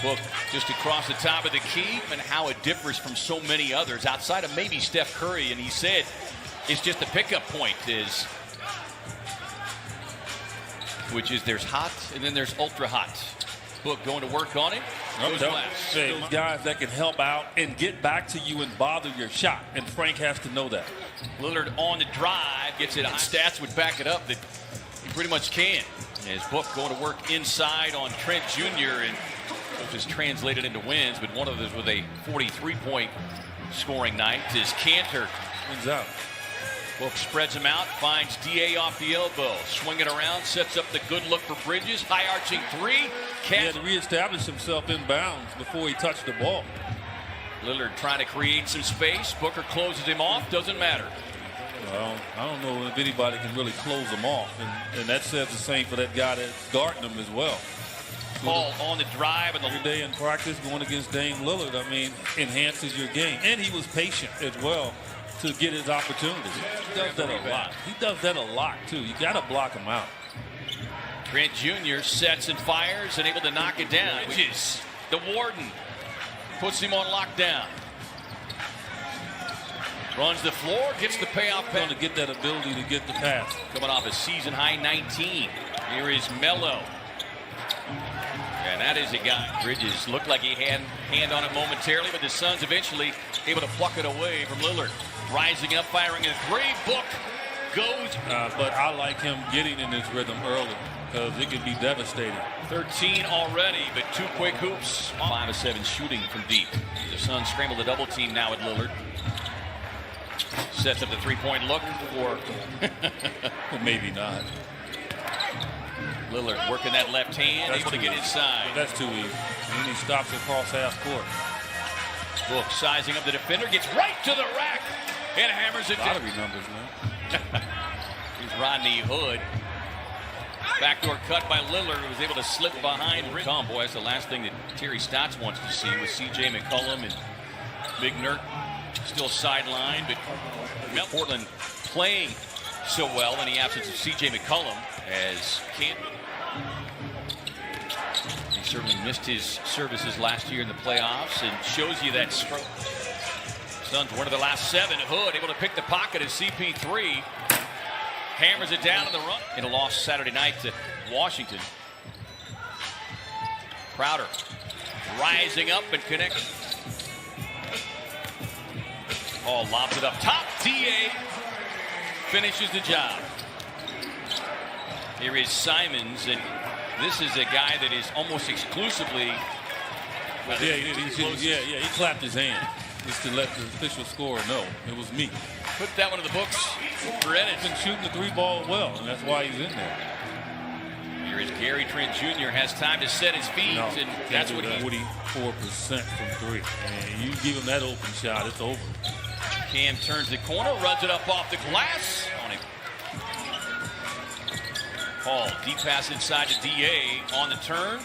Book just across the top of the key, and how it differs from so many others outside of maybe Steph Curry. And he said it's just a pickup point, which is there's hot and then there's ultra hot. Book going to work on it. Those guys that can help out and get back to you and bother your shot, and Frank has to know that. Lillard on the drive gets it. Stats would back it up that he pretty much can. As Book going to work inside on Trent Jr. and which is translated into wins, but one of those with a 43-point scoring night is Cantor. Wins out. Book spreads him out, finds D.A. off the elbow, swing it around, sets up the good look for Bridges, high arching three. He had to reestablish himself in bounds before he touched the ball. Lillard trying to create some space. Booker closes him off, doesn't matter. Well, I don't know if anybody can really close him off, and that says the same for that guy that's guarding him as well. Paul on the drive, and every day in practice going against Dame Lillard, I mean, enhances your game. And he was patient as well to get his opportunities. He does that a lot. He does that a lot, too. You got to block him out. Trent Jr. sets and fires and able to knock it down. Bridges, the Warden, puts him on lockdown. Runs the floor, gets the payoff pass. Going to get that ability to get the pass. Coming off a season-high 19. Here is Melo. And that is a guy. Bridges looked like he had hand on it momentarily, but the Suns eventually able to pluck it away from Lillard. Rising up, firing a three. Book goes. But I like him getting in his rhythm early because it can be devastating. 13 already, but two quick hoops. 5 of 7 shooting from deep. The Suns scramble the double team now at Lillard. Sets up the three-point look for. Maybe not. Lillard working that left hand, able to get inside. That's too easy. And then he stops across half court. Book sizing up the defender, gets right to the rack and hammers it down. Lottery numbers, man. Here's Rodney Hood. Backdoor cut by Lillard, who was able to slip behind. Tom, boy, that's the last thing that Terry Stotts wants to see with C.J. McCollum and Big Nurt still sidelined. But Portland playing so well in the absence of C.J. McCollum as he certainly missed his services last year in the playoffs and shows you that Suns one of the last 7. Hood able to pick the pocket as CP3 hammers it down in the run in a loss Saturday night to Washington. Crowder rising up and connecting. Paul lobs it up top. D.A. finishes the job. Here is Simons, and this is a guy that is almost exclusively. He clapped his hand just to let the official scorer know it was me. Put that one in the books for Ennis. He's been shooting the three ball well, and that's why he's in there. Here is Gary Trent Jr. has time to set his feet, and that's what he's 44% from three. And you give him that open shot, it's over. Cam turns the corner, runs it up off the glass on him. Paul, deep pass inside to D.A. on the turn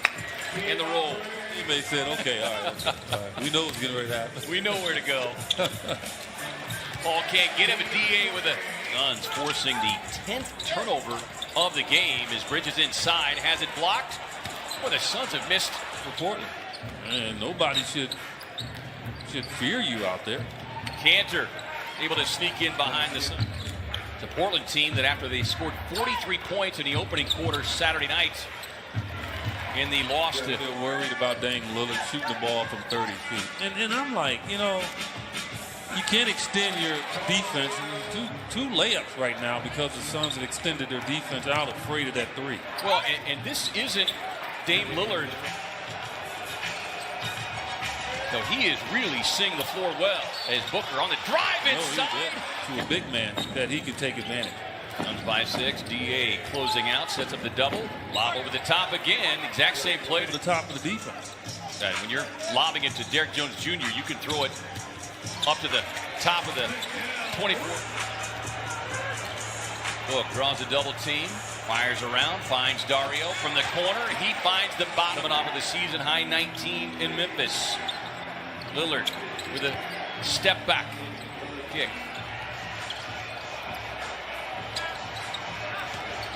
and the roll. He may said, okay, all right. We know it's getting ready to happen. We know where to go. Paul can't get him, but D.A. with a Suns forcing the 10th turnover of the game as Bridges inside has it blocked. Well, the Suns have missed for Portland. And nobody should fear you out there. Cantor able to sneak in behind the Suns. The Portland team that after they scored 43 points in the opening quarter Saturday night in the loss to. They're worried about Dame Lillard shooting the ball from 30 feet. And I'm like, you can't extend your defense. Two layups right now because the Suns have extended their defense out afraid of that three. Well, and this isn't Dame Lillard. So he is really seeing the floor well as Booker on the drive inside. To a big man that he can take advantage. Suns by 6. D.A. closing out, sets up the double. Lob over the top again. Exact same play to the top of the defense. When you're lobbing it to Derrick Jones Jr., you can throw it up to the top of the 24. Book draws a double team. Fires around, finds Dario from the corner. He finds the bottom off of the season-high 19 in Memphis. Lillard with a step back kick.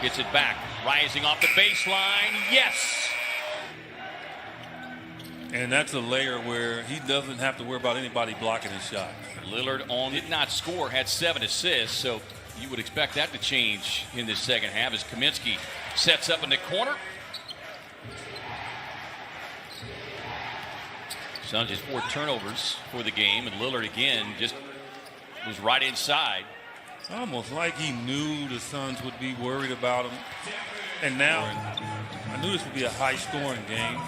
Gets it back, rising off the baseline. Yes! And that's a layer where he doesn't have to worry about anybody blocking his shot. Lillard did not score, had 7 assists, so you would expect that to change in the second half as Kaminsky sets up in the corner. Suns just 4 turnovers for the game, and Lillard again just was right inside. Almost like he knew the Suns would be worried about him. And now, I knew this would be a high-scoring game.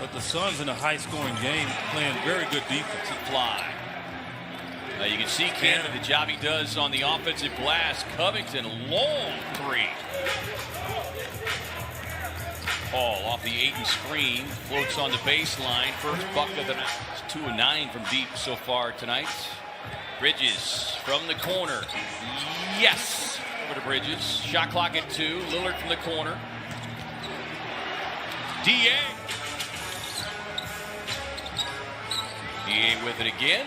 But the Suns in a high-scoring game playing very good defense. Fly. You can see Canada, the job he does on the offensive glass. Covington, long 3. Paul off the Ayton screen, floats on the baseline. First bucket of the night. It's 2 of 9 from deep so far tonight. Bridges from the corner. Yes! Over to Bridges. Shot clock at 2. Lillard from the corner. D.A. D.A. with it again.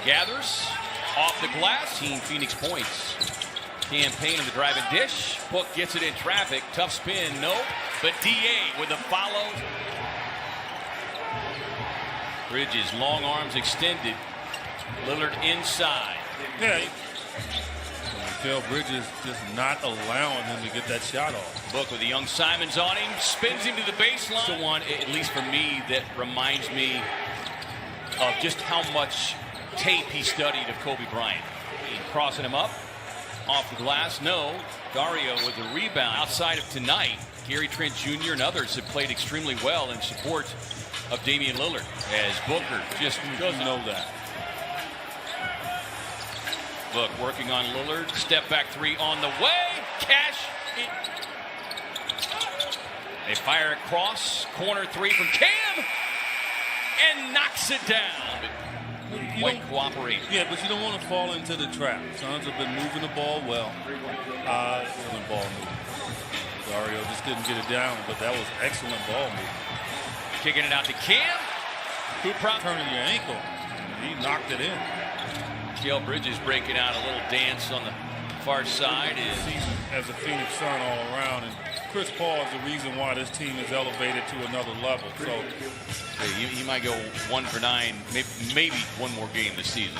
Gathers. Off the glass. Team Phoenix points. Campaign of the driving dish. Book gets it in traffic. Tough spin. No. But D.A. with a follow. Bridges. Long arms extended. Lillard inside. Yeah. Mikal Bridges just not allowing him to get that shot off. Book with the young Simons on him. Spins him to the baseline. The one, at least for me, that reminds me of just how much tape he studied of Kobe Bryant. Crossing him up. Off the glass. No. Dario with the rebound. Outside of tonight, Gary Trent Jr. and others have played extremely well in support of Damian Lillard. As Booker just doesn't know that. Look, working on Lillard. Step back 3 on the way. Cash. They fire across. Corner 3 from Cam. And knocks it down. Quite cooperating. Yeah, but you don't want to fall into the trap. Suns have been moving the ball well. Excellent ball movement. Dario just didn't get it down, but that was excellent ball movement. Kicking it out to Cam. Who turning your ankle. He knocked it in. Mikal Bridges breaking out a little dance on the far side. As a Phoenix Sun all around, and Chris Paul is the reason why this team is elevated to another level. So he might go 1 for 9, maybe one more game this season.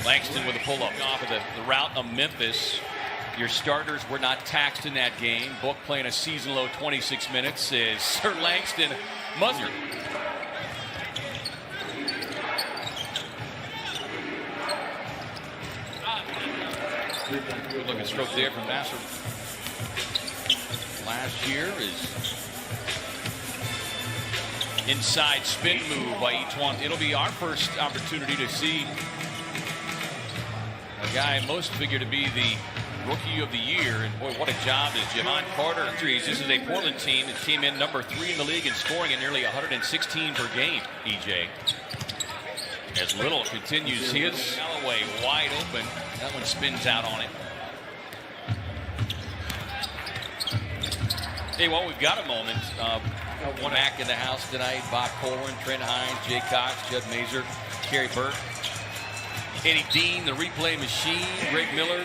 Langston with a pull-up off of the route of Memphis. Your starters were not taxed in that game. Book playing a season-low 26 minutes is Sir Langston Muzzer. Good looking stroke there from Nassar. Last year is inside spin move by Etuan. It'll be our first opportunity to see a guy most figured to be the Rookie of the Year. And boy, what a job is Javon Carter. This is a Portland team that came in number 3 in the league in scoring at nearly 116 per game, EJ. As Little continues his Galloway wide open. That one spins out on it. Hey, well, we've got a moment. One back in the house tonight. Bob Colwyn, Trent Hines, Jay Cox, Judd Mazer, Kerry Burke, Eddie Dean, the replay machine, Greg Miller,